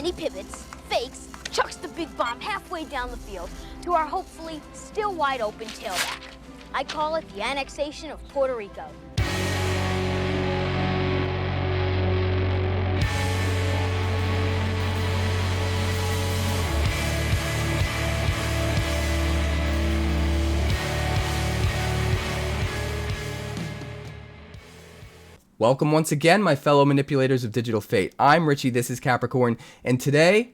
and he pivots, fakes, chucks the big bomb halfway down the field to our hopefully still wide open tailback. I call it the annexation of Puerto Rico. Welcome once again, my fellow manipulators of digital fate. I'm Richie, this is Capricorn, and today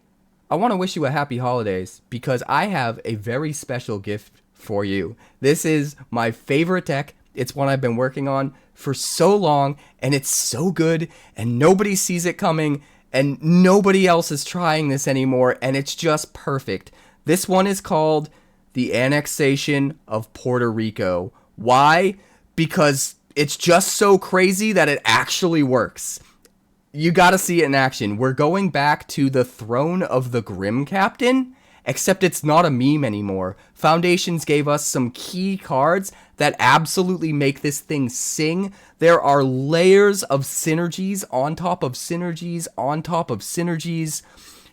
I want to wish you a happy holidays because I have a very special gift for you. This is my favorite deck. It's one I've been working on for so long, and it's so good, and nobody sees it coming, and nobody else is trying this anymore, and it's just perfect. This one is called the Annexation of Puerto Rico. Why? Because it's just so crazy that it actually works. You gotta see it in action. We're going back to the throne of the Grim Captain, except it's not a meme anymore. Foundations gave us some key cards that absolutely make this thing sing. There are layers of synergies on top of synergies on top of synergies.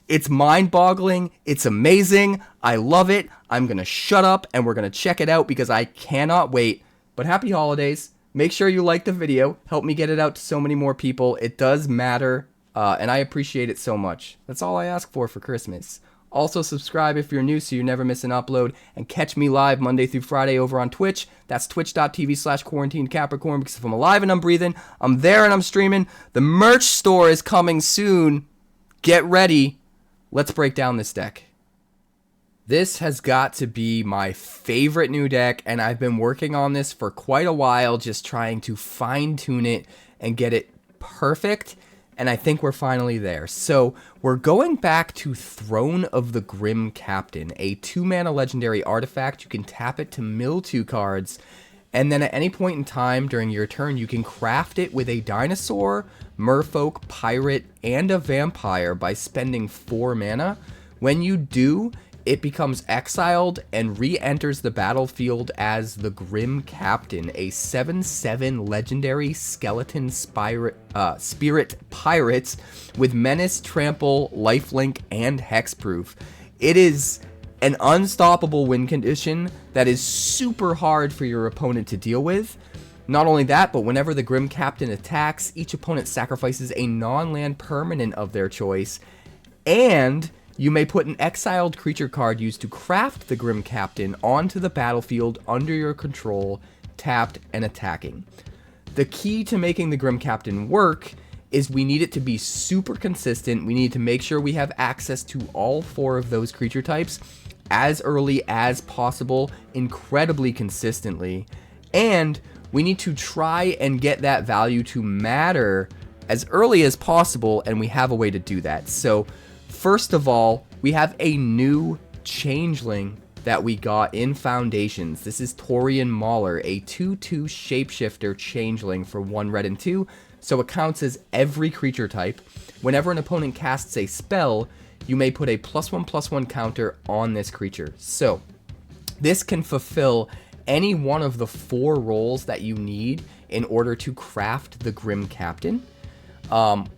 It's mind-boggling. It's amazing. I love it. I'm gonna shut up and we're gonna check it out because I cannot wait. But happy holidays. Make sure you like the video. Help me get it out to so many more people. It does matter, and I appreciate it so much. That's all I ask for Christmas. Also, subscribe if you're new so you never miss an upload. And catch me live Monday through Friday over on Twitch. That's twitch.tv/quarantinecapricorn, because if I'm alive and I'm breathing, I'm there and I'm streaming. The merch store is coming soon. Get ready. Let's break down this deck. This has got to be my favorite new deck, and I've been working on this for quite a while, just trying to fine-tune it and get it perfect, and I think we're finally there. So, we're going back to Throne of the Grim Captain, a 2-mana legendary artifact. You can tap it to mill 2 cards, and then at any point in time during your turn, you can craft it with a dinosaur, merfolk, pirate, and a vampire by spending 4 mana. When you do, it becomes exiled and re-enters the battlefield as the Grim Captain, a 7/7 legendary skeleton spirit pirate with menace, trample, lifelink, and hexproof. It is an unstoppable win condition that is super hard for your opponent to deal with. Not only that, but whenever the Grim Captain attacks, each opponent sacrifices a non-land permanent of their choice, and you may put an exiled creature card used to craft the Grim Captain onto the battlefield under your control, tapped and attacking. The key to making the Grim Captain work is we need it to be super consistent. We need to make sure we have access to all 4 of those creature types as early as possible, incredibly consistently. And we need to try and get that value to matter as early as possible, and we have a way to do that. So, first of all, we have a new Changeling that we got in Foundations. This is Taurean Mauler, a 2/2 shapeshifter Changeling for 1 red and 2, so it counts as every creature type. Whenever an opponent casts a spell, you may put a +1/+1 counter on this creature. So, this can fulfill any one of the 4 roles that you need in order to craft the Grim Captain.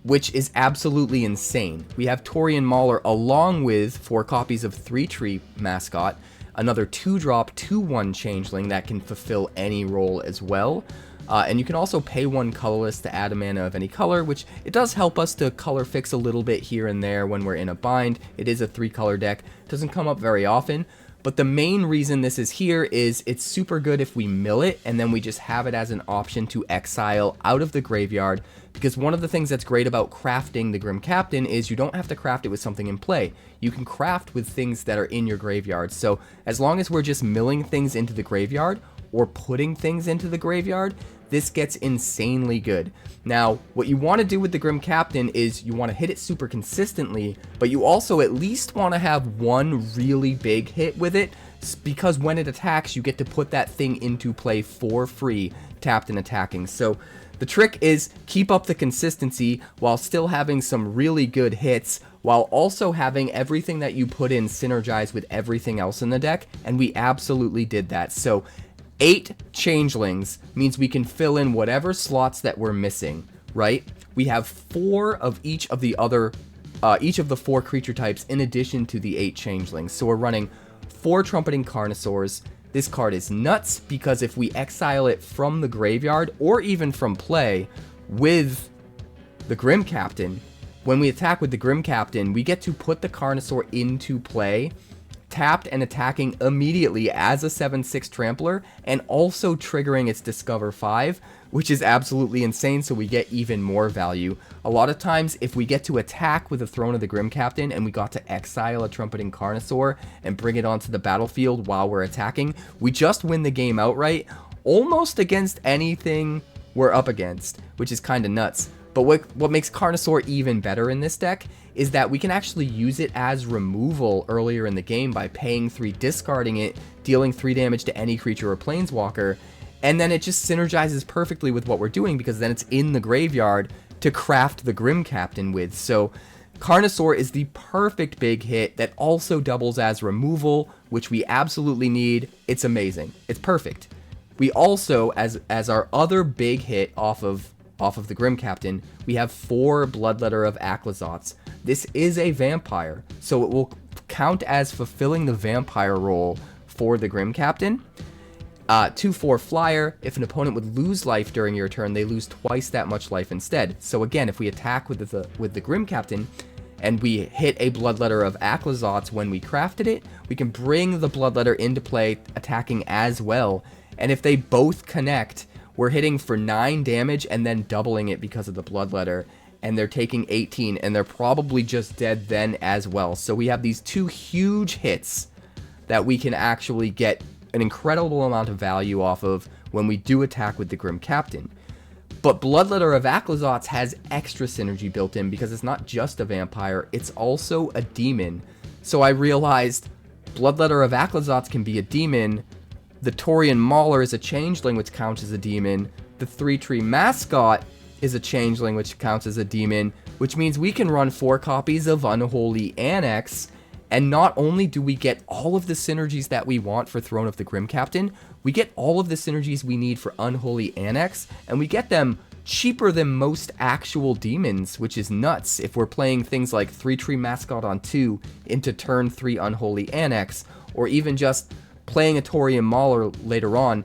Which is absolutely insane. We have Taurean Mauler along with 4 copies of 3 Tree Mascot, another 2-drop 2/1 Changeling that can fulfill any role as well. And you can also pay 1 colorless to add a mana of any color, which it does help us to color fix a little bit here and there when we're in a bind. It is a 3-color deck. It doesn't come up very often. But the main reason this is here is it's super good if we mill it and then we just have it as an option to exile out of the graveyard, because one of the things that's great about crafting the Grim Captain is you don't have to craft it with something in play. You can craft with things that are in your graveyard. So as long as we're just milling things into the graveyard or putting things into the graveyard, this gets insanely good. Now, what you want to do with the Grim Captain is you want to hit it super consistently, but you also at least want to have 1 really big hit with it, because when it attacks, you get to put that thing into play for free, tapped and attacking. So the trick is keep up the consistency while still having some really good hits, while also having everything that you put in synergize with everything else in the deck, and we absolutely did that. So 8 Changelings means we can fill in whatever slots that we're missing, right? We have 4 of each of the other each of the 4 creature types in addition to the 8 changelings. So we're running 4 Trumpeting Carnosaurs. This card is nuts because if we exile it from the graveyard or even from play with the Grim Captain, when we attack with the Grim Captain, we get to put the Carnosaur into play, tapped and attacking immediately as a 7/6 Trampler, and also triggering its Discover 5, which is absolutely insane, so we get even more value. A lot of times, if we get to attack with the Throne of the Grim Captain and we got to exile a Trumpeting Carnosaur and bring it onto the battlefield while we're attacking, we just win the game outright, almost against anything we're up against, which is kind of nuts. But what makes Carnosaur even better in this deck is that we can actually use it as removal earlier in the game by paying 3, discarding it, dealing 3 damage to any creature or planeswalker, and then it just synergizes perfectly with what we're doing because then it's in the graveyard to craft the Grim Captain with. So Carnosaur is the perfect big hit that also doubles as removal, which we absolutely need. It's amazing. It's perfect. We also, as our other big hit off of the Grim Captain, we have 4 Bloodletter of Aclazotz. This is a vampire, so it will count as fulfilling the vampire role for the Grim Captain. 2/4 flyer. If an opponent would lose life during your turn, they lose twice that much life instead. So again, if we attack with the Grim Captain and we hit a Bloodletter of Aclazotz when we crafted it, we can bring the Bloodletter into play, attacking as well. And if they both connect, we're hitting for 9 damage and then doubling it because of the Bloodletter, and they're taking 18, and they're probably just dead then as well. So we have these 2 huge hits that we can actually get an incredible amount of value off of when we do attack with the Grim Captain. But Bloodletter of Aclazotz has extra synergy built in because it's not just a vampire, it's also a demon. So I realized Bloodletter of Aclazotz can be a demon. The Taurean Mauler is a changeling, which counts as a demon. The 3-tree mascot is a changeling, which counts as a demon, which means we can run 4 copies of Unholy Annex, and not only do we get all of the synergies that we want for Throne of the Grim Captain, we get all of the synergies we need for Unholy Annex, and we get them cheaper than most actual demons, which is nuts. If we're playing things like 3-tree mascot on 2 into turn 3 Unholy Annex, or even just playing a Taurean Mauler later on,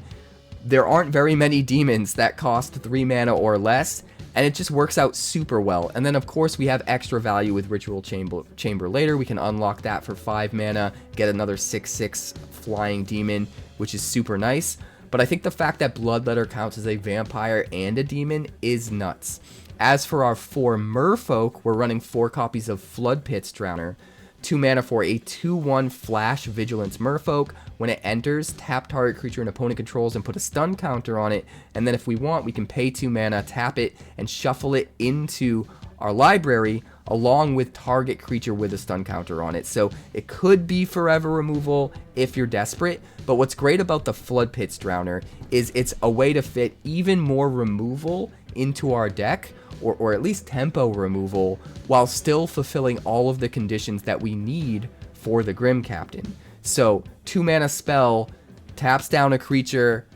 there aren't very many demons that cost 3 mana or less, and it just works out super well. And then of course we have extra value with Ritual Chamber later. We can unlock that for 5 mana, get another 6/6 flying demon, which is super nice. But I think the fact that Bloodletter counts as a vampire and a demon is nuts. As for our 4 merfolk, we're running 4 copies of Floodpits Drowner. 2 mana for a 2/1 Flash Vigilance Merfolk. When it enters, tap target creature an opponent controls and put a stun counter on it. And then if we want, we can pay 2 mana, tap it, and shuffle it into our library along with target creature with a stun counter on it. So it could be forever removal if you're desperate. But what's great about the Floodpits Drowner is it's a way to fit even more removal into our deck, or at least tempo removal, while still fulfilling all of the conditions that we need for the Grim Captain. So 2 mana spell, taps down a creature,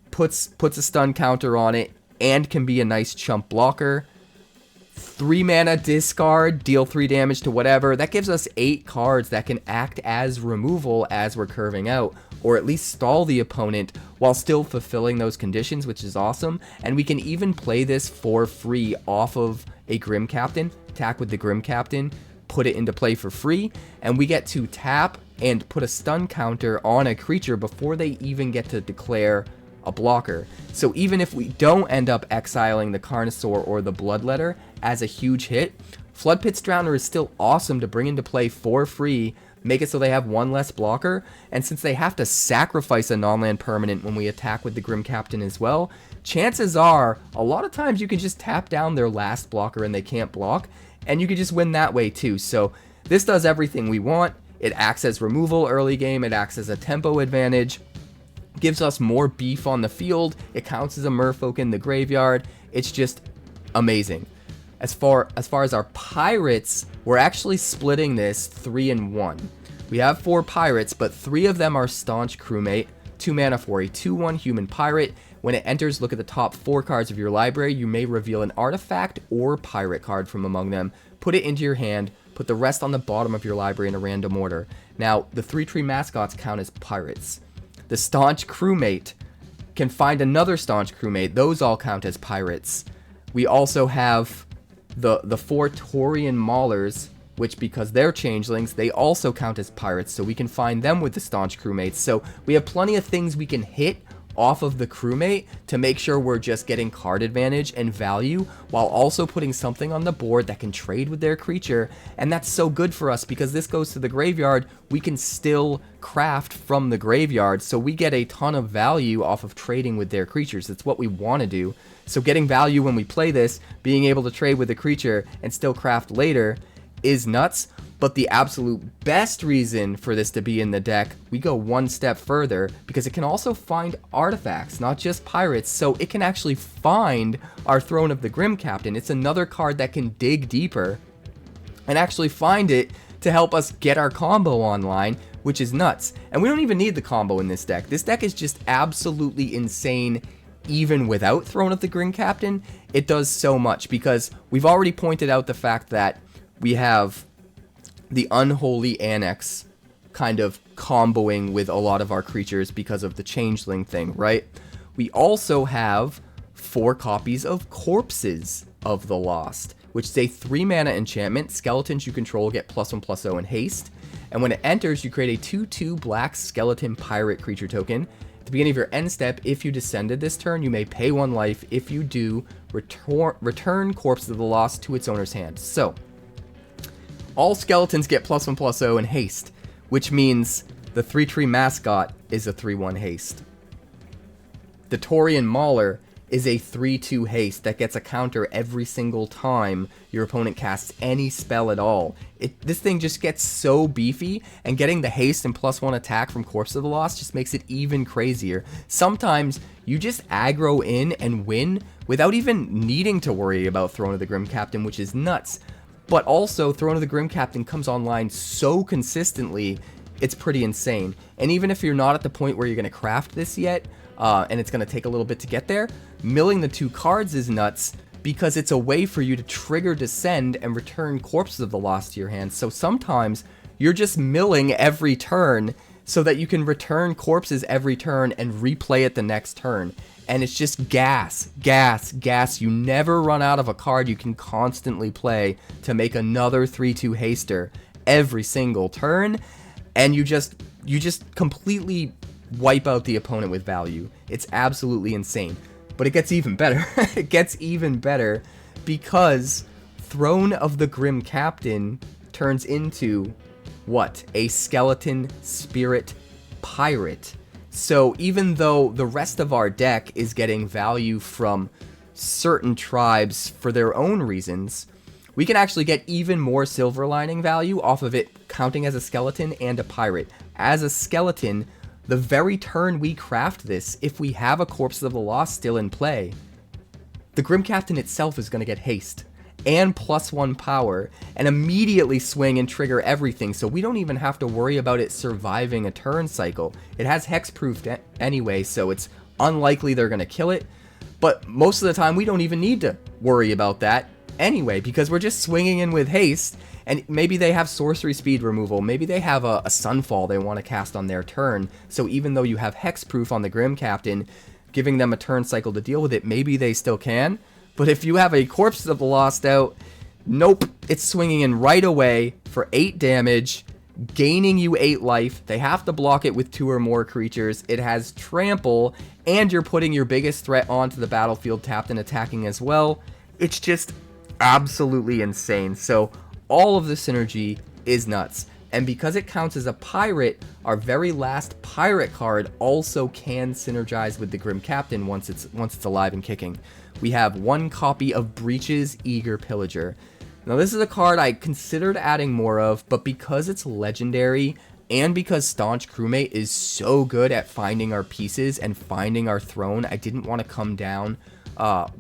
puts a stun counter on it, and can be a nice chump blocker. 3 mana discard, deal 3 damage to whatever. That gives us 8 cards that can act as removal as we're curving out, or at least stall the opponent while still fulfilling those conditions, which is awesome. And we can even play this for free off of a Grim Captain, attack with the Grim Captain, put it into play for free, and we get to tap and put a stun counter on a creature before they even get to declare a blocker. So even if we don't end up exiling the Carnosaur or the Bloodletter as a huge hit, Floodpits Drowner is still awesome to bring into play for free, make it so they have 1 less blocker, and since they have to sacrifice a non-land permanent when we attack with the Grim Captain as well, chances are, a lot of times you can just tap down their last blocker and they can't block, and you can just win that way too. So this does everything we want. It acts as removal early game, it acts as a tempo advantage, gives us more beef on the field, it counts as a merfolk in the graveyard. It's just amazing. As far as our pirates, we're actually splitting this 3 and 1. We have 4 pirates, but 3 of them are Staunch Crewmate. 2 mana for a 2/1 human pirate. When it enters, look at the top 4 cards of your library. You may reveal an artifact or pirate card from among them, put it into your hand, Put the rest on the bottom of your library in a random order. Now, the 3-tree mascots count as pirates. The Staunch Crewmate can find another Staunch Crewmate. Those all count as pirates. We also have the 4 Taurean Maulers, which, because they're changelings, they also count as pirates, so we can find them with the Staunch Crewmates. So we have plenty of things we can hit off of the crewmate to make sure we're just getting card advantage and value, while also putting something on the board that can trade with their creature. And that's so good for us, because this goes to the graveyard. We can still craft from the graveyard, so we get a ton of value off of trading with their creatures. That's what we want to do. So getting value when we play this, being able to trade with the creature and still craft later, is nuts. But the absolute best reason for this to be in the deck, we go one step further, because it can also find artifacts, not just pirates. So it can actually find our Throne of the Grim Captain. It's another card that can dig deeper and actually find it to help us get our combo online, which is nuts. And we don't even need the combo in this deck. This deck is just absolutely insane. Even without Throne of the Grim Captain, it does so much, because we've already pointed out the fact that we have the Unholy Annex kind of comboing with a lot of our creatures because of the Changeling thing, right? We also have 4 copies of Corpses of the Lost, which is a 3-mana enchantment. Skeletons you control get +1/+0 and haste. And when it enters, you create a 2/2 black skeleton pirate creature token. At the beginning of your end step, if you descended this turn, you may pay 1 life. If you do, return Corpses of the Lost to its owner's hand. So all skeletons get +1/+0 and haste, which means the 3-tree mascot is a 3/1 haste. The Taurean Mauler is a 3/2 haste that gets a counter every single time your opponent casts any spell at all. This thing just gets so beefy, and getting the haste and +1 attack from Corpse of the Lost just makes it even crazier. Sometimes you just aggro in and win without even needing to worry about Throne of the Grim Captain, which is nuts. But also, Throne of the Grim Captain comes online so consistently, it's pretty insane. And even if you're not at the point where you're going to craft this yet, and it's going to take a little bit to get there, milling the 2 cards is nuts, because it's a way for you to trigger Descend and return Corpses of the Lost to your hand. So sometimes you're just milling every turn so that you can return corpses every turn and replay it the next turn. And it's just gas, gas, gas. You never run out of a card you can constantly play to make another 3/2 haster every single turn. And you just completely wipe out the opponent with value. It's absolutely insane. But it gets even better. It gets even better, because Throne of the Grim Captain turns into what? A skeleton spirit pirate. So even though the rest of our deck is getting value from certain tribes for their own reasons, we can actually get even more silver lining value off of it counting as a skeleton and a pirate. As a skeleton, the very turn we craft this, if we have a Corpse of the Lost still in play, the Grim Captain itself is going to get haste and +1 power and immediately swing and trigger everything, so we don't even have to worry about it surviving a turn cycle. It has hexproof anyway, so it's unlikely they're going to kill it, but most of the time we don't even need to worry about that anyway, because we're just swinging in with haste. And maybe they have sorcery speed removal, maybe they have a Sunfall they want to cast on their turn, so even though you have hexproof on the Grim Captain, giving them a turn cycle to deal with it, maybe they still can. But if you have a Corpse of the Lost out, nope, it's swinging in right away for 8 damage, gaining you 8 life. They have to block it with 2 or more creatures. It has trample, and you're putting your biggest threat onto the battlefield tapped and attacking as well. It's just absolutely insane. So all of the synergy is nuts. And because it counts as a pirate, our very last pirate card also can synergize with the Grim Captain once it's alive and kicking. We have 1 copy of Breach's Eager Pillager. Now this is a card I considered adding more of, but because it's legendary and because Staunch Crewmate is so good at finding our pieces and finding our throne, I didn't want to come down on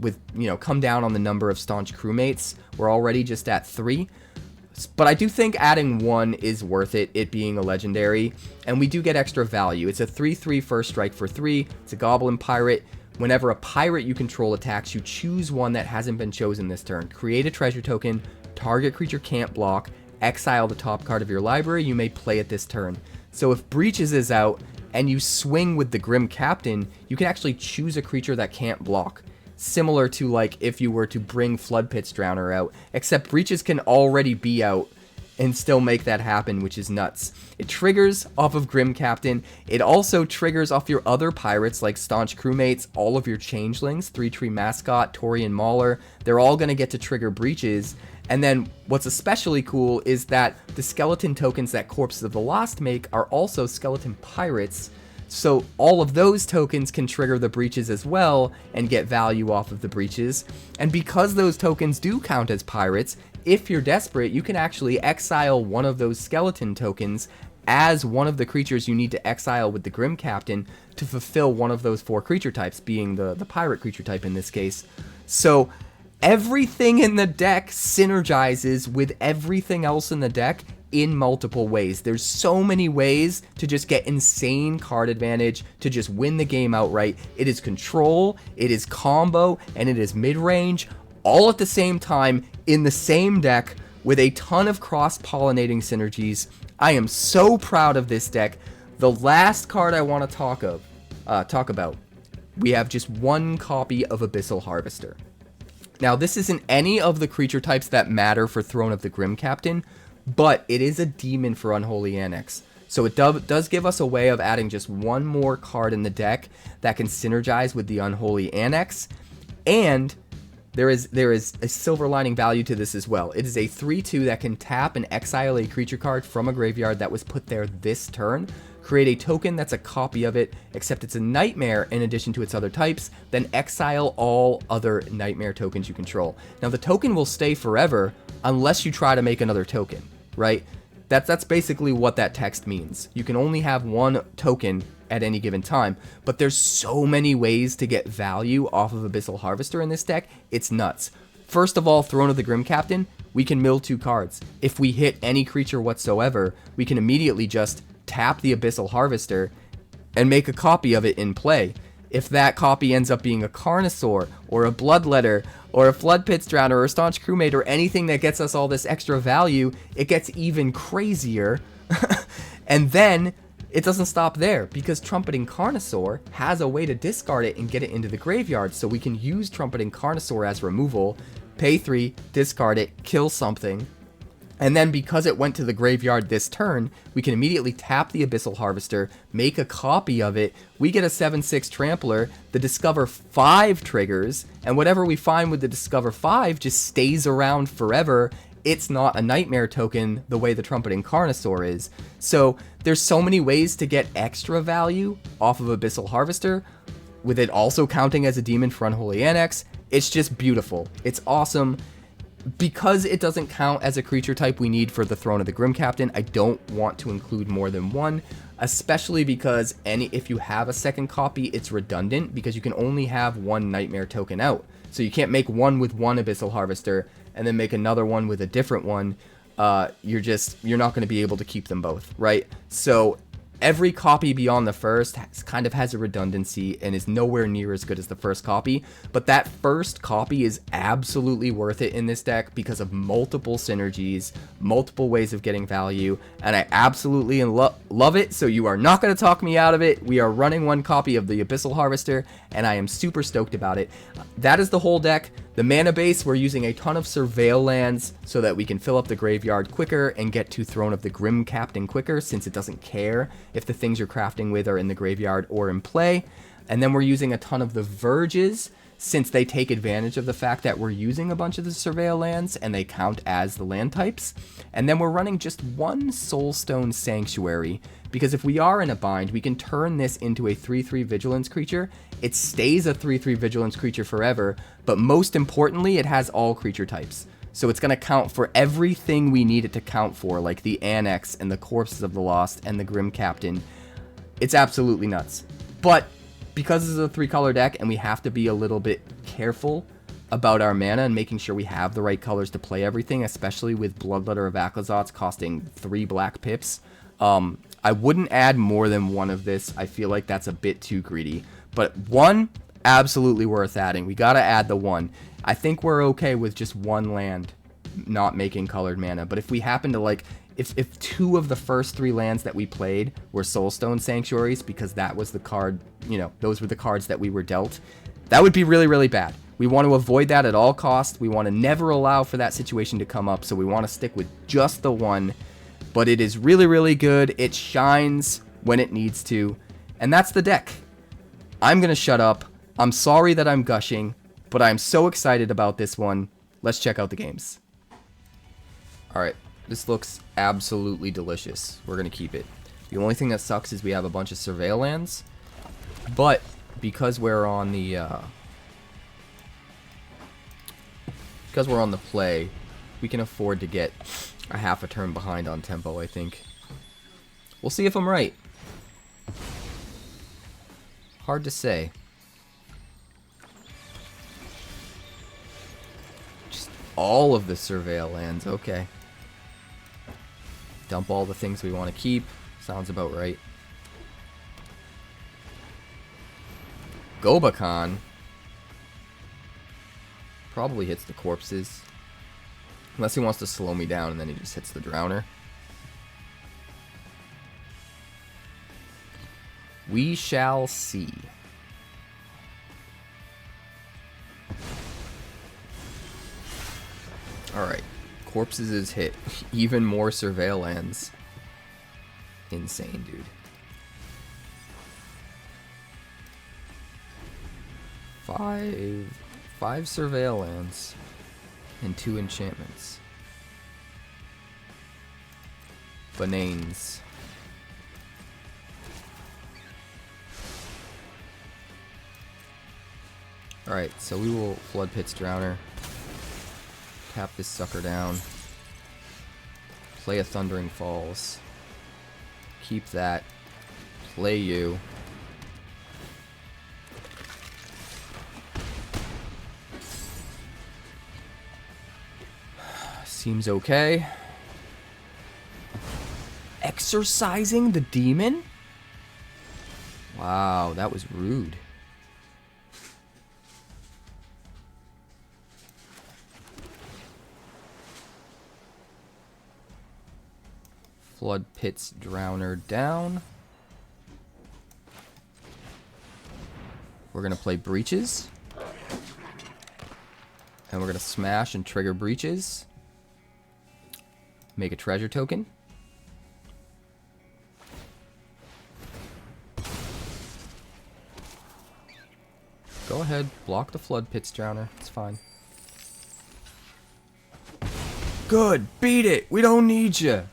the number of Staunch Crewmates. We're already just at 3. But I do think adding 1 is worth it, it being a legendary, and we do get extra value. It's a 3/3 first strike for 3. It's a Goblin Pirate. Whenever a pirate you control attacks, you choose one that hasn't been chosen this turn. Create a treasure token, target creature can't block, exile the top card of your library, you may play it this turn. So if Breaches is out and you swing with the Grim Captain, you can actually choose a creature that can't block. Similar to like if you were to bring Floodpits Drowner out, except Breaches can already be out and still make that happen, which is nuts. It triggers off of Grim Captain. It also triggers off your other pirates like Staunch Crewmates, all of your Changelings, 3-Tree Mascot, Taurean Mauler. They're all going to get to trigger Breaches. And then what's especially cool is that the skeleton tokens that Corpses of the Lost make are also skeleton pirates. So all of those tokens can trigger the Breaches as well and get value off of the Breaches. And because those tokens do count as pirates, if you're desperate, you can actually exile one of those skeleton tokens as one of the creatures you need to exile with the Grim Captain to fulfill one of those 4 creature types, being the pirate creature type in this case. So everything in the deck synergizes with everything else in the deck in multiple ways. There's so many ways to just get insane card advantage, to just win the game outright. It is control, it is combo, and it is mid-range, all at the same time in the same deck with a ton of cross-pollinating synergies. I am so proud of this deck. The last card I want to talk about, we have just one copy of Abyssal Harvester. Now, this isn't any of the creature types that matter for Throne of the Grim Captain, but it is a demon for Unholy Annex. So it does give us a way of adding just one more card in the deck that can synergize with the Unholy Annex, and there is a silver lining value to this as well. It is a 3/2 that can tap and exile a creature card from a graveyard that was put there this turn, create a token that's a copy of it, except it's a nightmare in addition to its other types, then exile all other nightmare tokens you control. Now the token will stay forever unless you try to make another token, right? That's basically what that text means. You can only have one token at any given time, but there's so many ways to get value off of Abyssal Harvester in this deck, it's nuts. First of all, Throne of the Grim Captain, we can mill 2 cards. If we hit any creature whatsoever, we can immediately just tap the Abyssal Harvester and make a copy of it in play. If that copy ends up being a Carnosaur, or a Bloodletter, or a Floodpits Drowner, or a Staunch Crewmate, or anything that gets us all this extra value, it gets even crazier. And then it doesn't stop there, because Trumpeting Carnosaur has a way to discard it and get it into the graveyard, so we can use Trumpeting Carnosaur as removal, pay 3, discard it, kill something, and then because it went to the graveyard this turn, we can immediately tap the Abyssal Harvester, make a copy of it, we get a 7/6 Trampler, the Discover 5 triggers, and whatever we find with the Discover 5 just stays around forever. It's not a nightmare token the way the Trumpeting Carnosaur is. So there's so many ways to get extra value off of Abyssal Harvester, with it also counting as a demon for Unholy Annex. It's just beautiful. It's awesome. Because it doesn't count as a creature type we need for the Throne of the Grim Captain, I don't want to include more than one, especially because if you have a second copy, it's redundant because you can only have one Nightmare token out. So you can't make one with one Abyssal Harvester and then make another one with a different one. You're not going to be able to keep them both, right? So every copy beyond the first has a redundancy and is nowhere near as good as the first copy, but that first copy is absolutely worth it in this deck because of multiple synergies, multiple ways of getting value, and I absolutely love it, so you are not going to talk me out of it. We are running one copy of the Abyssal Harvester, and I am super stoked about it. That is the whole deck. The mana base, we're using a ton of Surveil lands so that we can fill up the graveyard quicker and get to Throne of the Grim Captain quicker, since it doesn't care if the things you're crafting with are in the graveyard or in play. And then we're using a ton of the Verges, since they take advantage of the fact that we're using a bunch of the Surveil lands and they count as the land types. And then we're running just one Soulstone Sanctuary, because if we are in a bind, we can turn this into a 3/3 Vigilance creature. It stays a 3/3 Vigilance creature forever, but most importantly, it has all creature types. So it's going to count for everything we need it to count for, like the Annex and the Corpses of the Lost and the Grim Captain. It's absolutely nuts. But because this is a 3-color deck and we have to be a little bit careful about our mana and making sure we have the right colors to play everything, especially with Bloodletter of Aclazotz costing 3 black pips, I wouldn't add more than one of this. I feel like that's a bit too greedy. But one, absolutely worth adding. We gotta add the one. I think we're okay with just one land not making colored mana. But if we happen to, like, if 2 of the first 3 lands that we played were Soulstone Sanctuaries, because that was the card, you know, those were the cards that we were dealt, that would be really, really bad. We want to avoid that at all costs. We want to never allow for that situation to come up, so we want to stick with just the one. But it is really, really good. It shines when it needs to. And that's the deck. I'm going to shut up. I'm sorry that I'm gushing, but I'm so excited about this one. Let's check out the games. Alright, this looks absolutely delicious. We're going to keep it. The only thing that sucks is we have a bunch of Surveil lands. But because we're on the play, we can afford to get a half a turn behind on tempo, I think. We'll see if I'm right. Hard to say. Just all of the Surveil lands, okay. Dump all the things we want to keep. Sounds about right. 𝐀𝐫𝐞𝐧𝑚 probably hits the corpses. Unless he wants to slow me down and then he just hits the Drowner. We shall see. Alright. Corpses is hit. Even more Surveil lands. Insane, dude. 5 Surveil lands and 2 enchantments. Bananes. Alright, so we will Floodpits Drowner. Tap this sucker down. Play a Thundering Falls. Keep that. Play you. Seems okay. Exorcising the demon? Wow, that was rude. Floodpits Drowner down. We're going to play Breaches. And we're going to smash and trigger Breaches. Make a treasure token. Go ahead, block the Floodpits Drowner. It's fine. Good, beat it. We don't need you.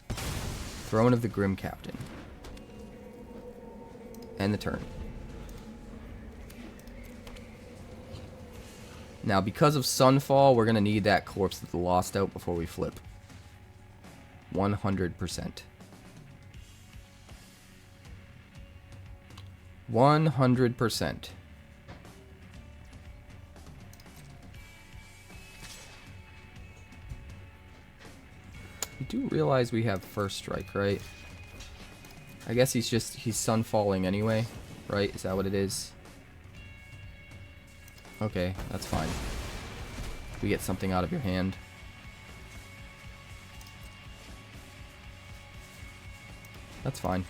Throne of the Grim Captain. End the turn. Now, because of Sunfall, we're going to need that Corpse of the Lost out before we flip. 100%. 100%. You do realize we have first strike, right? I guess he's sunfalling anyway, right? Is that what it is? Okay, that's fine. We get something out of your hand. That's fine.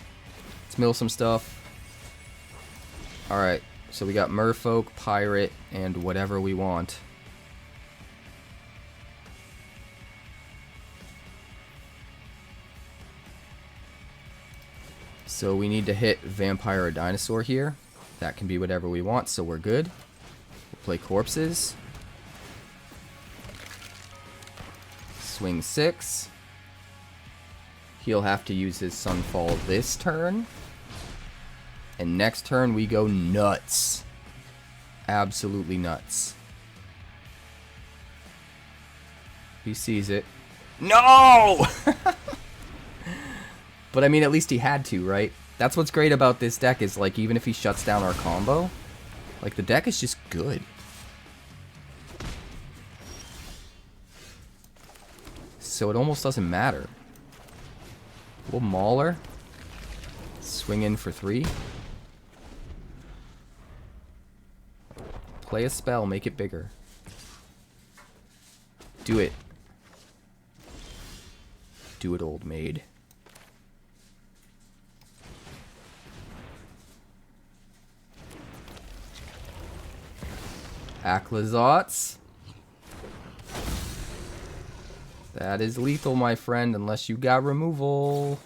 Let's mill some stuff. Alright, so we got Merfolk, Pirate, and whatever we want. So we need to hit Vampire or Dinosaur here. That can be whatever we want, so we're good. We'll play Corpses. Swing 6. He'll have to use his Sunfall this turn. And next turn we go nuts. Absolutely nuts. He sees it. No! But I mean, at least he had to, right? That's what's great about this deck is, like, even if he shuts down our combo, like, the deck is just good. So it almost doesn't matter. We'll Mauler. Swing in for 3. Play a spell, make it bigger. Do it. Do it, old maid. Aclazotz. That is lethal, my friend, unless you got removal.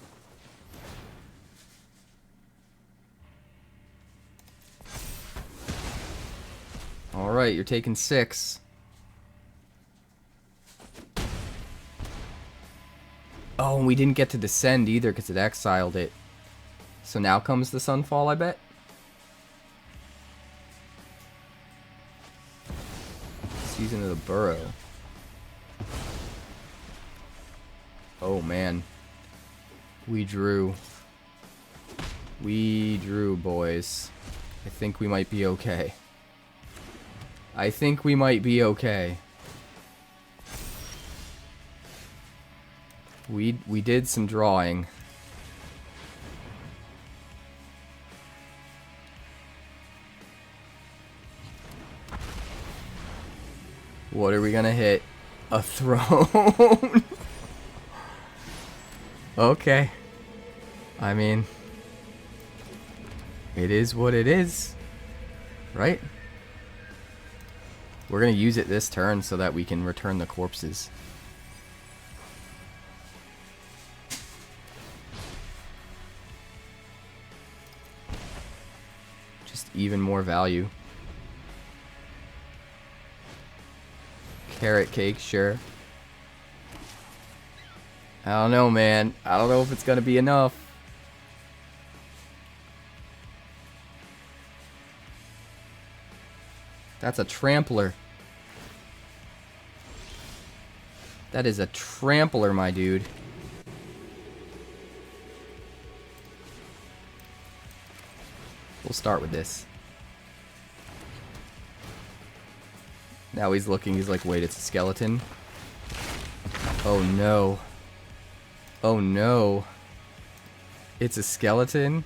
Alright, you're taking 6. Oh, and we didn't get to descend either because it exiled it. So now comes the Sunfall, I bet? Season of the Burrow. Oh, man. We drew. We drew, boys. I think we might be okay. I think we might be okay. We did some drawing. What are we gonna hit? A throne? Okay. I mean, it is what it is, right? We're gonna use it this turn so that we can return the corpses. Just even more value. Carrot cake, sure. I don't know, man. I don't know if it's gonna be enough. That's a trampler. That is a trampler, my dude. We'll start with this. Now he's looking, he's like, wait, it's a skeleton? Oh no. Oh no. It's a skeleton?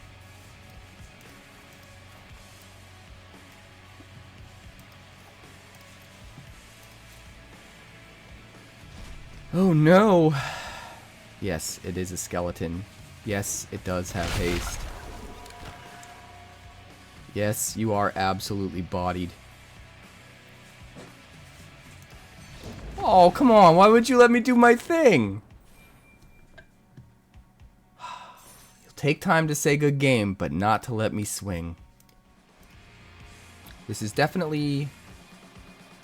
Oh no. Yes, it is a skeleton. Yes, it does have haste. Yes, you are absolutely bodied. Oh, come on. Why would you let me do my thing? You'll take time to say good game, but not to let me swing. This is definitely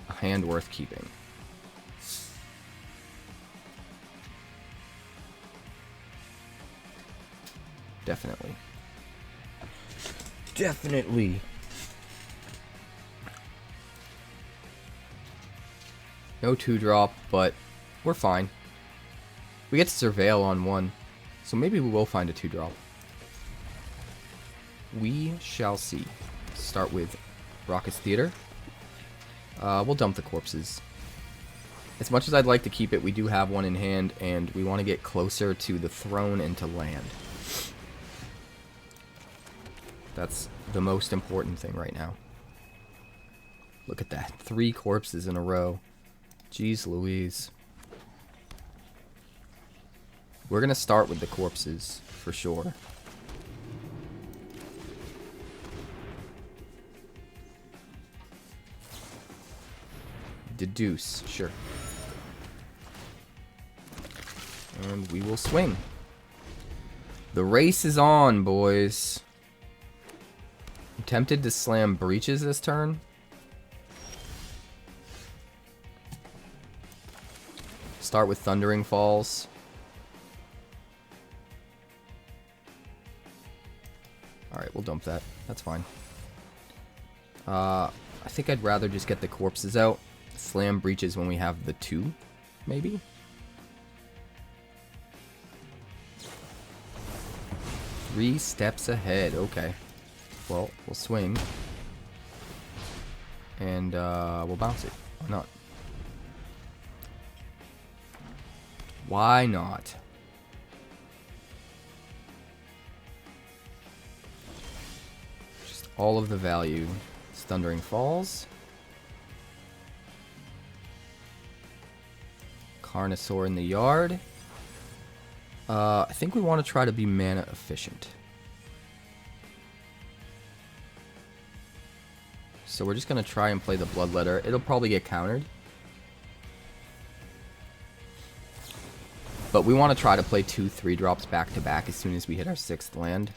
a hand worth keeping. Definitely. Definitely. No 2-drop, but we're fine. We get to surveil on 1, so maybe we will find a 2-drop. We shall see. Start with Raucous Theater. We'll dump the corpses. As much as I'd like to keep it, we do have one in hand, and we want to get closer to the throne and to land. That's the most important thing right now. Look at that. 3 corpses in a row. Jeez Louise. We're going to start with the corpses, for sure. Deduce, sure. And we will swing. The race is on, boys. I'm tempted to slam breaches this turn. Start with Thundering Falls. Alright, we'll dump that. That's fine. I think I'd rather just get the corpses out. Slam breaches when we have the 2, maybe? Three steps ahead. Okay. Well, we'll swing. And we'll bounce it. Why not? Why not? Just all of the value. It's Thundering Falls. Carnosaur in the yard. I think we want to try to be mana efficient. So we're just going to try and play the Bloodletter. It'll probably get countered. But we want to try to play 2 3-drops back to back as soon as we hit our 6th land.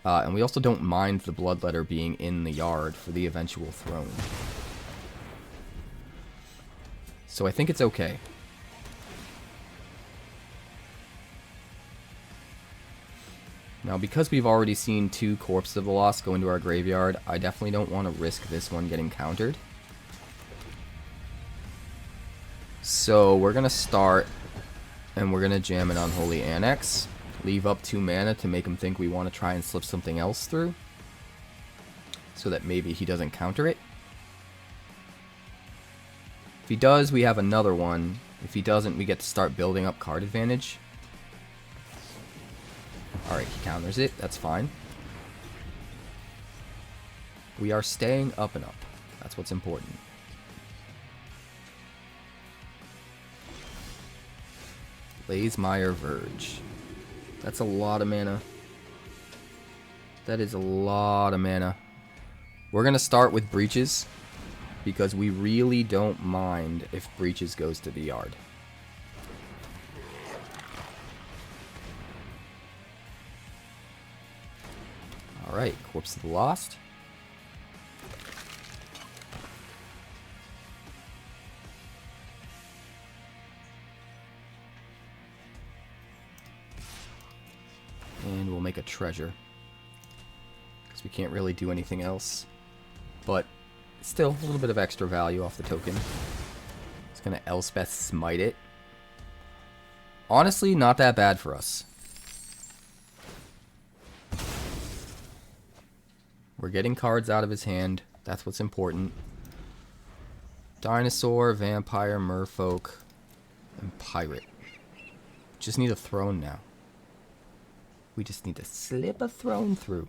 And we also don't mind the Bloodletter being in the yard for the eventual throne. So I think it's okay. Now, because we've already seen 2 Corpses of the Lost go into our graveyard, I definitely don't want to risk this one getting countered. So we're going to start, and we're going to jam an Unholy Annex. Leave up 2 mana to make him think we want to try and slip something else through, so that maybe he doesn't counter it. If he does, we have another one. If he doesn't, we get to start building up card advantage. Alright, he counters it. That's fine. We are staying up and up. That's what's important. Blazemire Verge. That's a lot of mana. That is a lot of mana. We're going to start with Breaches, because we really don't mind if Breaches goes to the yard. Alright, Corpse of the Lost. And we'll make a treasure, because we can't really do anything else. But still, a little bit of extra value off the token. It's going to Elspeth Smite it. Honestly, not that bad for us. We're getting cards out of his hand. That's what's important. Dinosaur, Vampire, Merfolk, and Pirate. Just need a throne now. We just need to slip a throne through.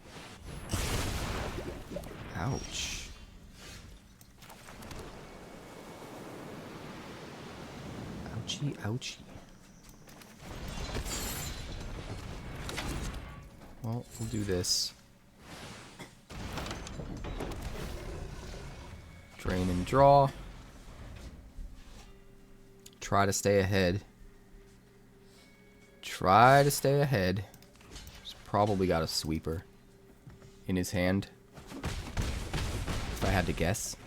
Ouch. Ouchie, ouchie. Well, we'll do this. Drain and draw. Try to stay ahead. Try to stay ahead. He's probably got a sweeper in his hand, if I had to guess.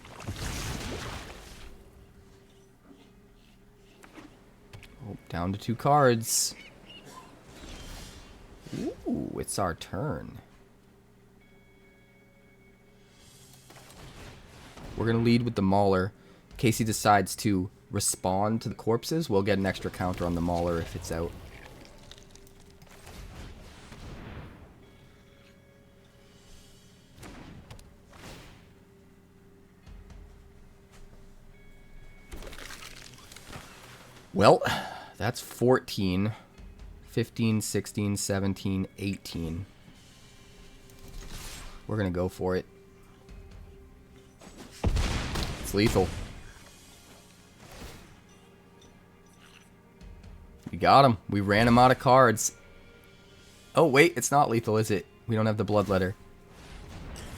Oh, down to 2 cards. Ooh, it's our turn. We're going to lead with the Mauler. In case he decides to respond to the corpses, we'll get an extra counter on the Mauler if it's out. Well, that's 14, 15, 16, 17, 18. We're going to go for it. It's lethal. We got him. We ran him out of cards. Oh, wait. It's not lethal, is it? We don't have the Bloodletter.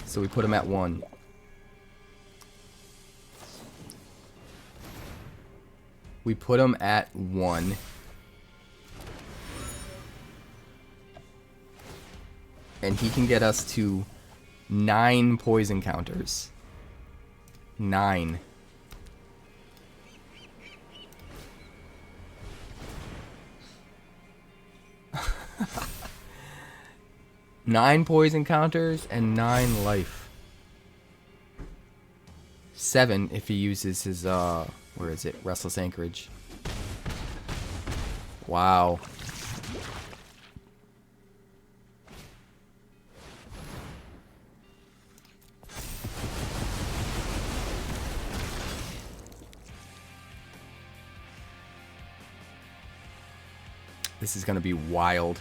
So we put him at 1. We put him at 1. And he can get us to 9 poison counters. 9. Nine poison counters and 9 life. 7 if he uses his where is it? Restless Anchorage. Wow. This is going to be wild.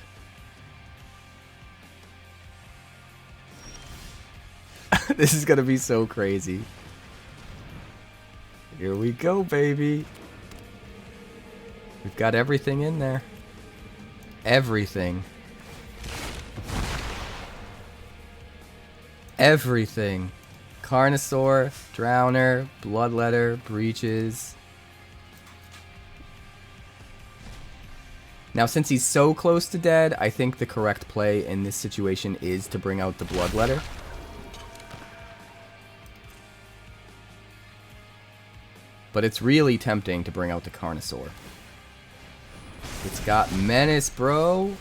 This is going to be so crazy. Here we go, baby. We've got everything in there. Everything. Everything. Carnosaur, Drowner, Bloodletter, Breaches. Now, since he's so close to dead, I think the correct play in this situation is to bring out the Bloodletter. But it's really tempting to bring out the Carnosaur. It's got menace, bro.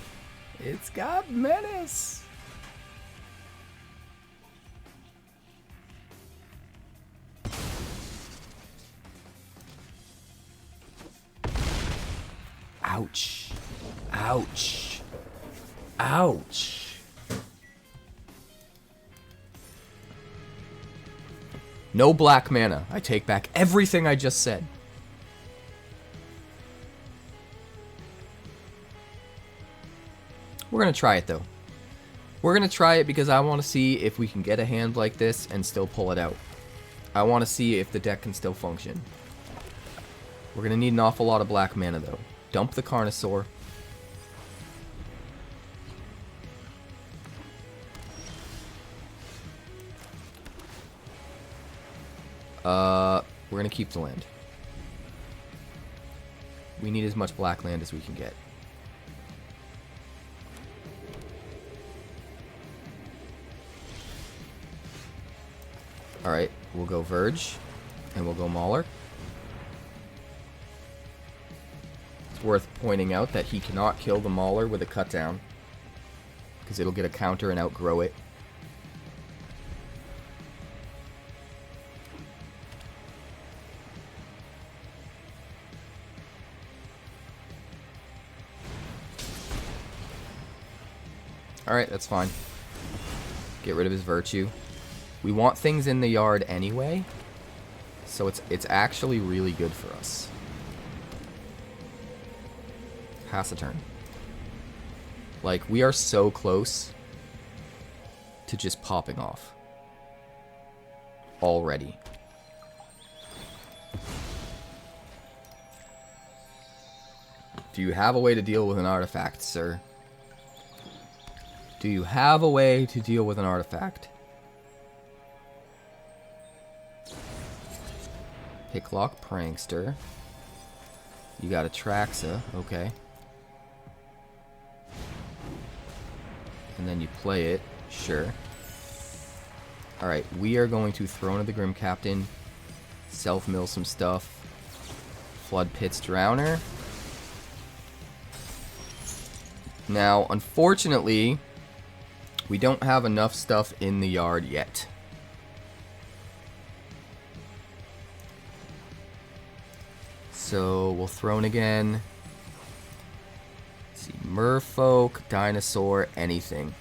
It's got menace. Ouch. Ouch. Ouch. No black mana. I take back everything I just said. We're going to try it, though. We're going to try it because I want to see if we can get a hand like this and still pull it out. I want to see if the deck can still function. We're going to need an awful lot of black mana, though. Dump the Carnosaur. We're going to keep the land. We need as much black land as we can get. Alright, we'll go Verge, and we'll go Mauler. It's worth pointing out that he cannot kill the Mauler with a cut down, because it'll get a counter and outgrow it. Alright, that's fine. Get rid of his Virtue. We want things in the yard anyway, so it's actually really good for us. Pass a turn. Like, we are so close to just popping off. Already. Do you have a way to deal with an artifact, sir? Do you have a way to deal with an artifact? Picklock, Prankster. You got a Traxa, okay. And then you play it, sure. Alright, we are going to Throne of the Grim Captain, self-mill some stuff. Floodpits Drowner. Now, unfortunately, we don't have enough stuff in the yard yet. So we'll Throne again. Let's see, Merfolk, Dinosaur, anything.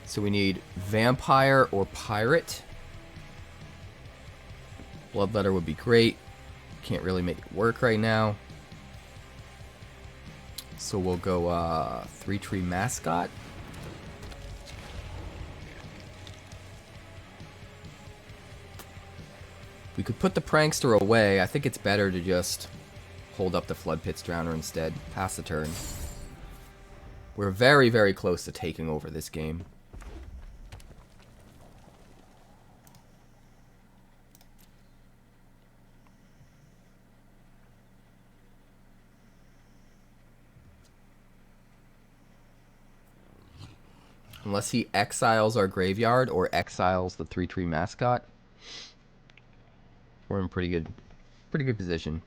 So we need Vampire or Pirate. Bloodletter would be great. Can't really make it work right now. So we'll go 3-tree Mascot. We could put the Prankster away. I think it's better to just hold up the Floodpits Drowner instead. Pass the turn. We're very, very close to taking over this game. Unless he exiles our graveyard or exiles the 3-tree Mascot. We're in pretty good position.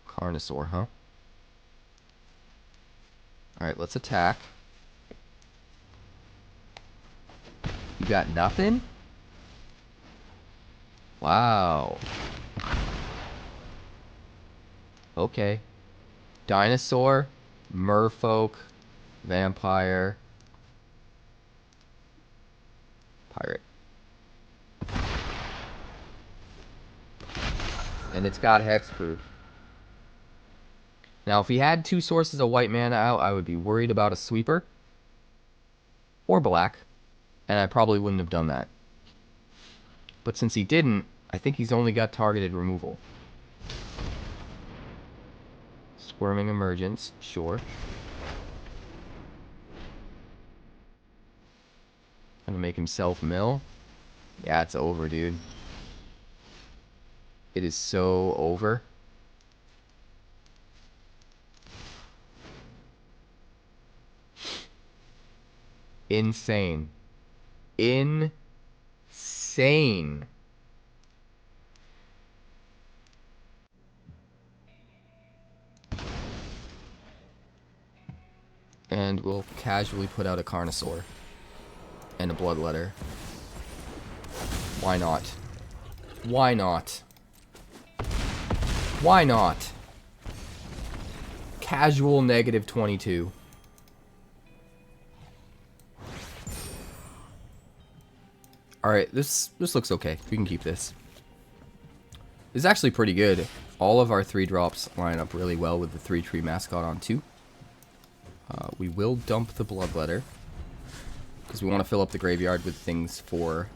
Carnosaur, huh? Alright, let's attack. You got nothing? Wow. Okay. Dinosaur, Merfolk, Vampire, Pirate. And it's got hexproof. Now, if he had 2 sources of white mana out, I would be worried about a sweeper. Or black. And I probably wouldn't have done that. But since he didn't, I think he's only got targeted removal. Squirming Emergence, sure. Gonna make himself mill. Yeah, it's over, dude. It is so over. Insane. Insane. And we'll casually put out a Carnosaur. And a Bloodletter. Why not? Why not? Why not? Casual negative 22. Alright, this looks okay. We can keep this. This is actually pretty good. All of our 3-drops line up really well with the 3-tree mascot on 2. We will dump the Bloodletter, because we want to fill up the graveyard with things for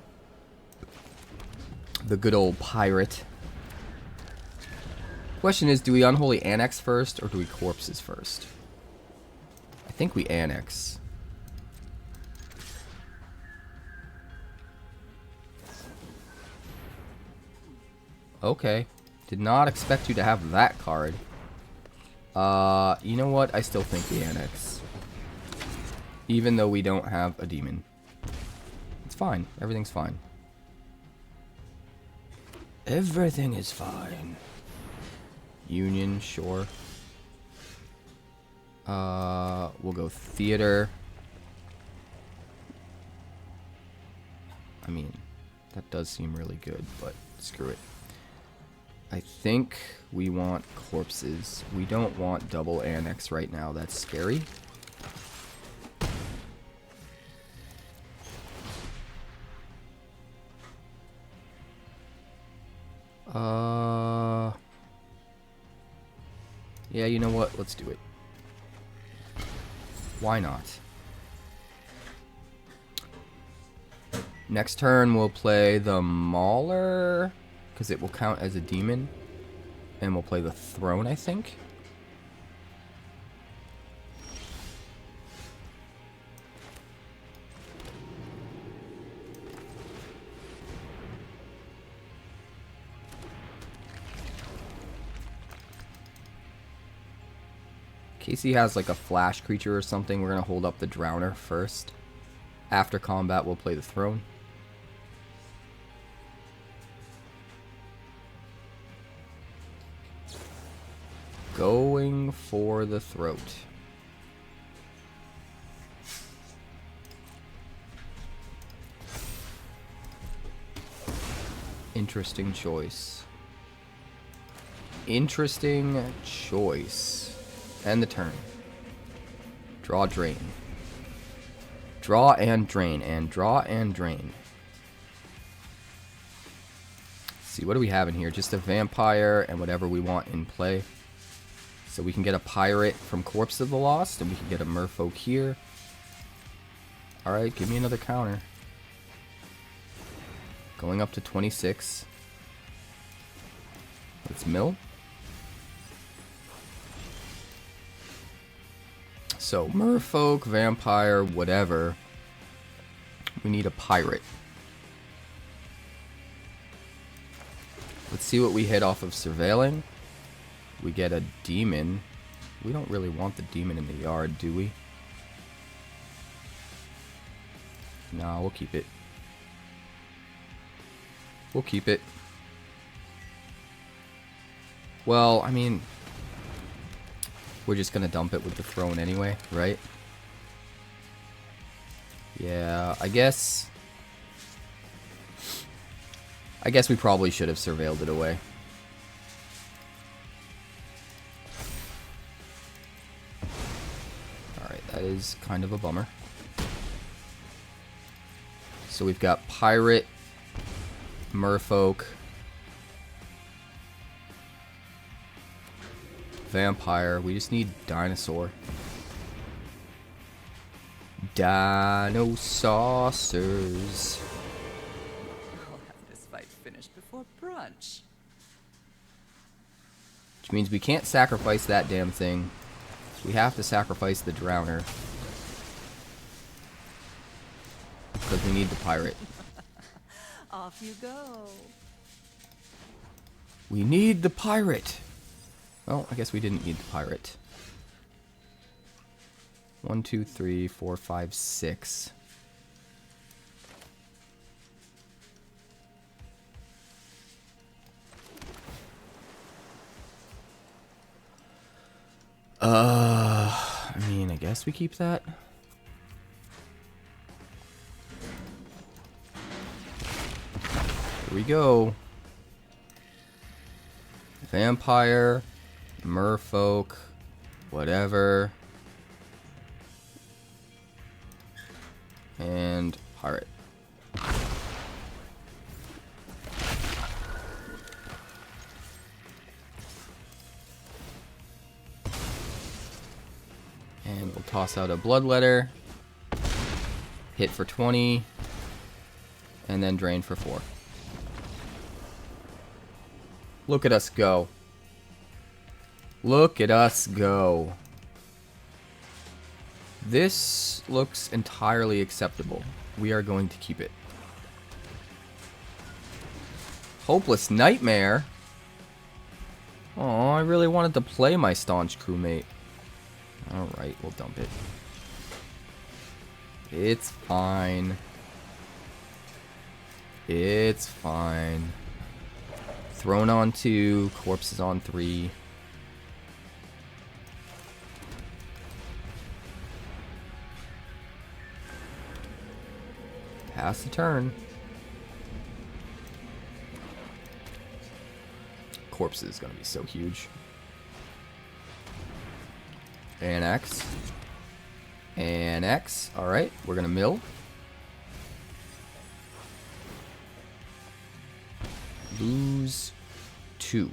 the good old pirate. Question is, do we Unholy Annex first, or do we Corpses first? I think we Annex. Okay. Did not expect you to have that card. You know what? I still think we Annex. Even though we don't have a demon. It's fine. Everything's fine. Everything is fine. Union, sure. We'll go Theater. I mean, that does seem really good, but screw it. I think we want Corpses. We don't want double Annex right now. That's scary. Yeah, you know what? Let's do it. Why not? Next turn, we'll play the Mauler, because it will count as a demon. And we'll play the Throne, I think. In case he has like a flash creature or something, we're going to hold up the Drowner first. After combat, we'll play the Throne. Going for the Throat. Interesting choice. Interesting choice. End the turn. Draw, drain. Draw and drain, and draw and drain. Let's see, what do we have in here? Just a vampire and whatever we want in play. So we can get a pirate from Corpse of the Lost, and we can get a merfolk here. Alright, give me another counter. Going up to 26. Let's mill. So, merfolk, vampire, whatever. We need a pirate. Let's see what we hit off of surveilling. We get a demon. We don't really want the demon in the yard, do we? Nah, we'll keep it. We'll keep it. Well, I mean, we're just gonna dump it with the Throne anyway, right? Yeah, I guess we probably should have surveilled it away. Alright, that is kind of a bummer. So we've got Pirate, Merfolk, Vampire. We just need dinosaur. Dinosaurs. I'll have this fight finished before brunch. Which means we can't sacrifice that damn thing. We have to sacrifice the Drowner. Because we need the pirate. Off you go. We need the pirate. Well, I guess we didn't need the pirate. 1, 2, 3, 4, 5, 6. I mean, I guess we keep that. Here we go. Vampire, merfolk, whatever. And pirate. And we'll toss out a Bloodletter. Hit for 20. And then drain for 4. Look at us go. Look at us go. This looks entirely acceptable. We are going to keep it. Hopeless Nightmare. Oh, I really wanted to play my Staunch Crewmate. Alright, we'll dump it. It's fine. It's fine. Throne on 2, corpses on 3. Pass the turn. Corpse is gonna be so huge. Annex. Annex. Alright, we're gonna mill. Lose 2.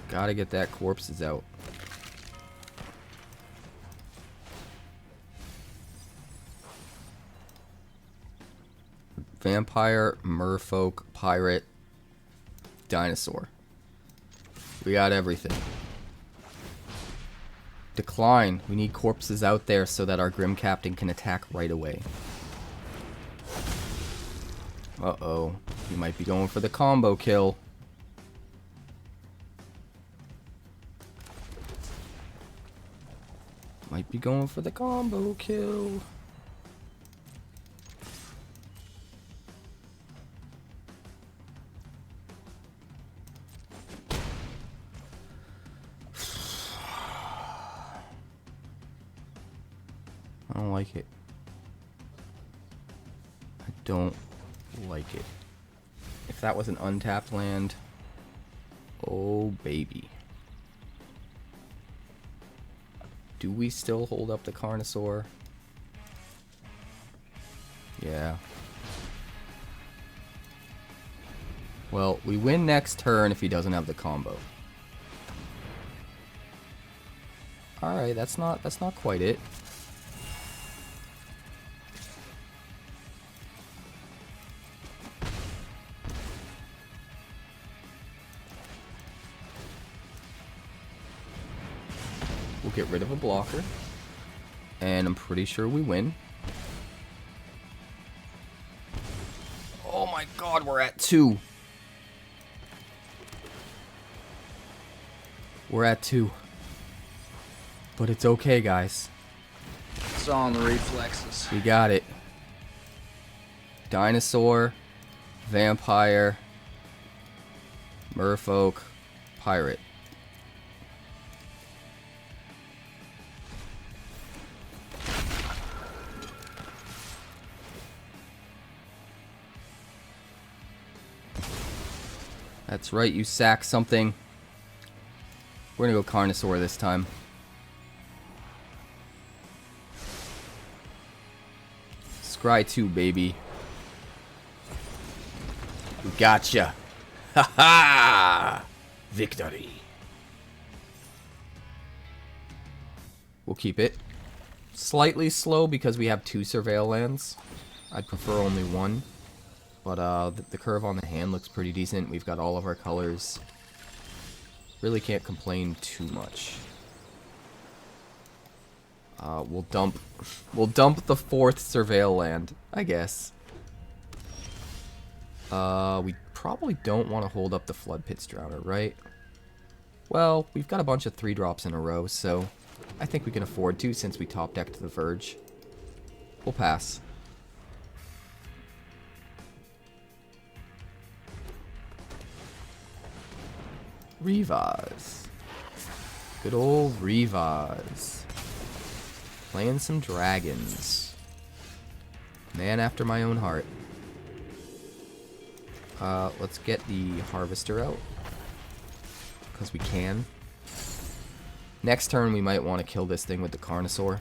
Gotta get that corpses out. Vampire, merfolk, pirate, dinosaur. We got everything. Decline. We need corpses out there so that our Grim Captain can attack right away. Uh-oh. He might be going for the combo kill. Might be going for the combo kill. I don't like it. I don't like it. If that was an untapped land, oh baby. Do we still hold up the Carnosaur? Yeah. Well, we win next turn if he doesn't have the combo. Alright, that's not quite it. We'll get rid of a blocker. And I'm pretty sure we win. Oh my god, we're at 2. We're at 2. But it's okay, guys. It's all in the reflexes. We got it. Dinosaur, vampire, merfolk, pirate. That's right, you sack something. We're gonna go Carnosaur this time. Scry 2, baby. We gotcha. Ha ha! Victory. We'll keep it. Slightly slow because we have 2 Surveil lands. I'd prefer only 1. But the curve on the hand looks pretty decent. We've got all of our colors. Really can't complain too much. We'll dump the 4th Surveil land, I guess. We probably don't want to hold up the Floodpits Drowner, right? Well, we've got a bunch of 3-drops in a row, so I think we can afford to since we top decked the Verge. We'll pass. Revaz. Good old Revaz. Playing some dragons. Man after my own heart. Let's get the Harvester out. Because we can. Next turn we might want to kill this thing with the Carnosaur.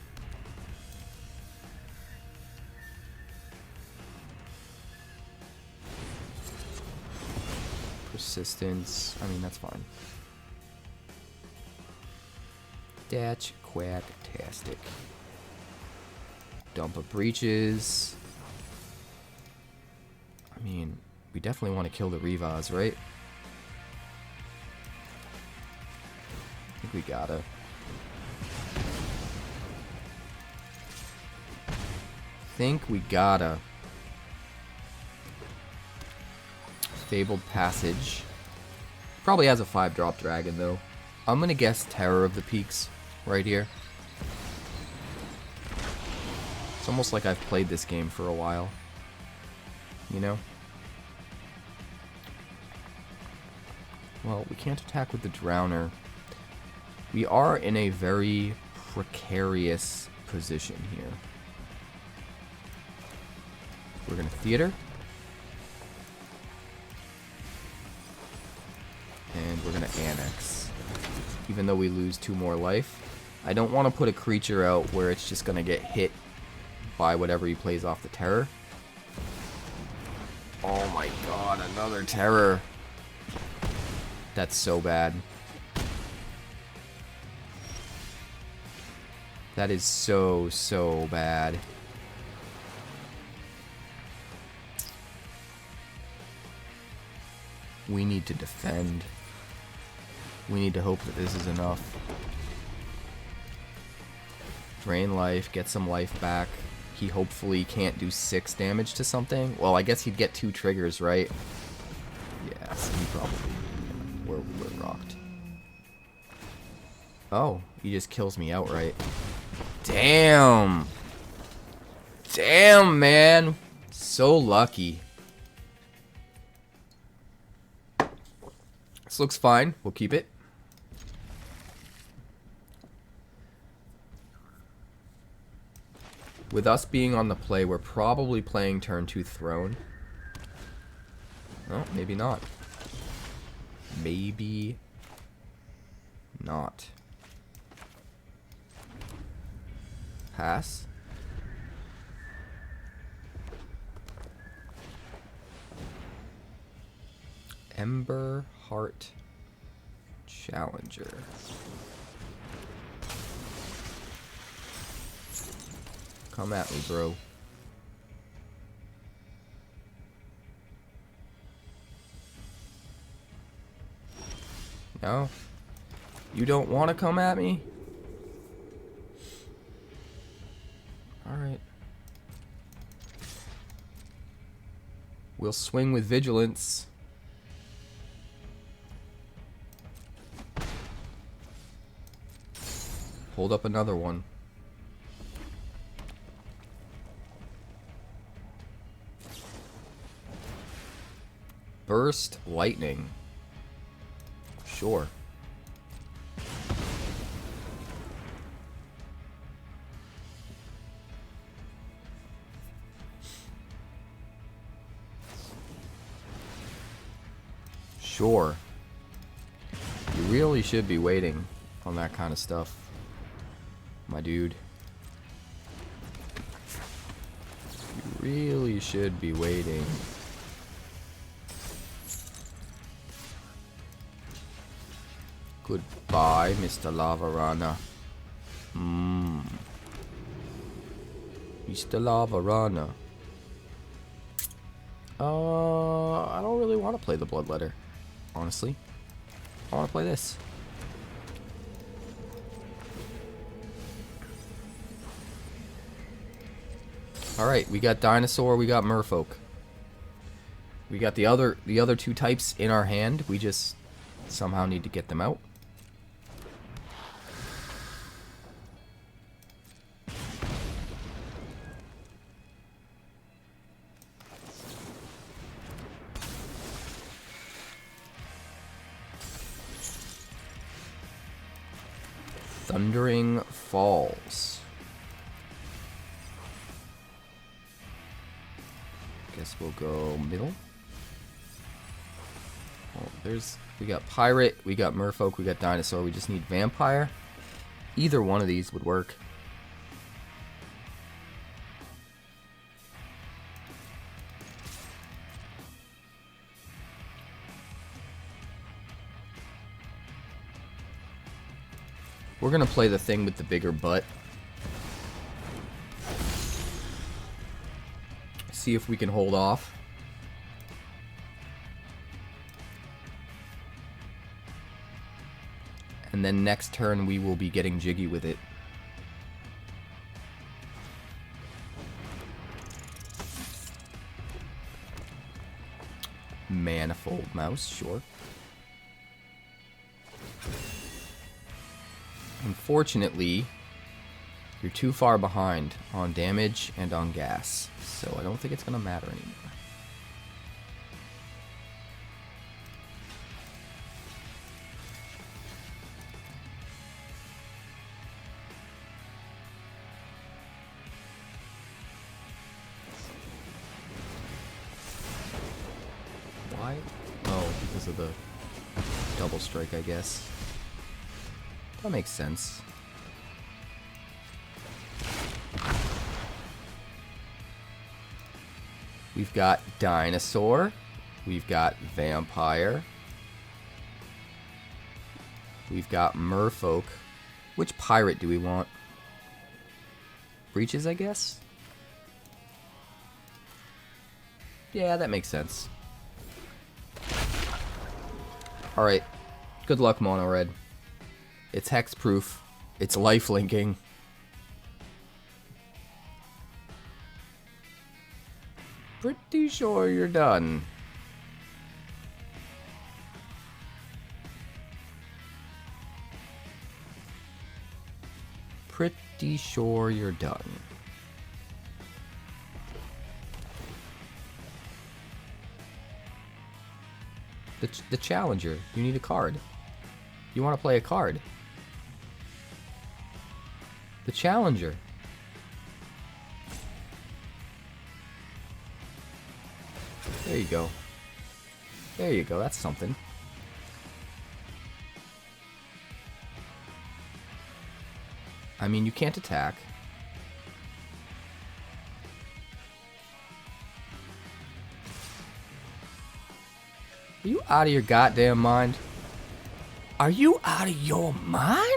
Persistence. I mean, that's fine. Datch, quack-tastic. Dump of breaches. I mean, we definitely want to kill the Revaz, right? I think we gotta. Fabled Passage. Probably has a 5-drop dragon, though. I'm gonna guess Terror of the Peaks right here. It's almost like I've played this game for a while. You know? Well, we can't attack with the Drowner. We are in a very precarious position here. We're gonna Theater. And we're gonna Annex. Even though we lose 2 more life. I don't want to put a creature out where it's just gonna get hit by whatever he plays off the Terror. Oh my god, another Terror. That's so bad. That is so, so bad. We need to defend. We need to hope that this is enough. Drain life, get some life back. He hopefully can't do 6 damage to something. Well, I guess he'd get 2 triggers, right? Yes, he probably... We're rocked. Oh, he just kills me outright. Damn! Damn, man! So lucky. This looks fine. We'll keep it. With us being on the play, we're probably playing turn 2 Throne. Oh, maybe not. Maybe not. Pass. Ember Heart Challenger. Come at me, bro. No? You don't want to come at me? Alright. We'll swing with vigilance. Hold up another one. Burst lightning. Sure. Sure. You really should be waiting on that kind of stuff, my dude. You really should be waiting. Goodbye, Mr. Lavarana. Mr. Lavarana. I don't really want to play the Bloodletter, honestly. I want to play this. Alright, we got Dinosaur, we got Merfolk. We got the other two types in our hand. We just somehow need to get them out. Thundering Falls. Guess we'll go middle. Oh, we got Pirate, we got Merfolk, we got Dinosaur. We just need Vampire. Either one of these would work. We're gonna play the thing with the bigger butt. See if we can hold off. And then next turn we will be getting jiggy with it. Manifold Mouse, sure. Unfortunately, you're too far behind on damage and on gas, so I don't think it's going to matter anymore. Why? Oh, because of the double strike, I guess. That makes sense. We've got Dinosaur. We've got Vampire. We've got Merfolk. Which pirate do we want? Breaches, I guess? Yeah, that makes sense. Alright. Good luck, Mono Red. It's hexproof. It's lifelinking. Pretty sure you're done. Pretty sure you're done. The Challenger. You need a card. You want to play a card. The Challenger. There you go. There you go, that's something. I mean, you can't attack. Are you out of your goddamn mind? Are you out of your mind?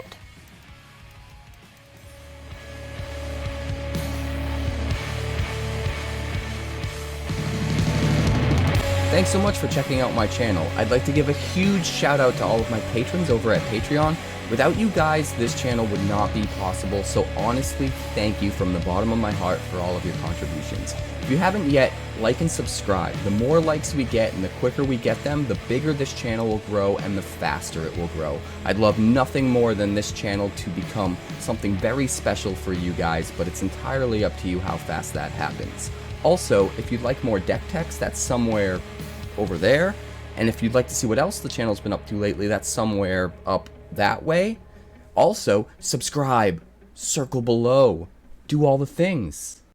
Thanks so much for checking out my channel. I'd like to give a huge shout out to all of my patrons over at Patreon. Without you guys, this channel would not be possible, so honestly, thank you from the bottom of my heart for all of your contributions. If you haven't yet, like and subscribe. The more likes we get and the quicker we get them, the bigger this channel will grow and the faster it will grow. I'd love nothing more than this channel to become something very special for you guys, but it's entirely up to you how fast that happens. Also, if you'd like more deck text, that's somewhere over there. And if you'd like to see what else the channel's been up to lately, that's somewhere up that way. Also, subscribe, circle below, do all the things.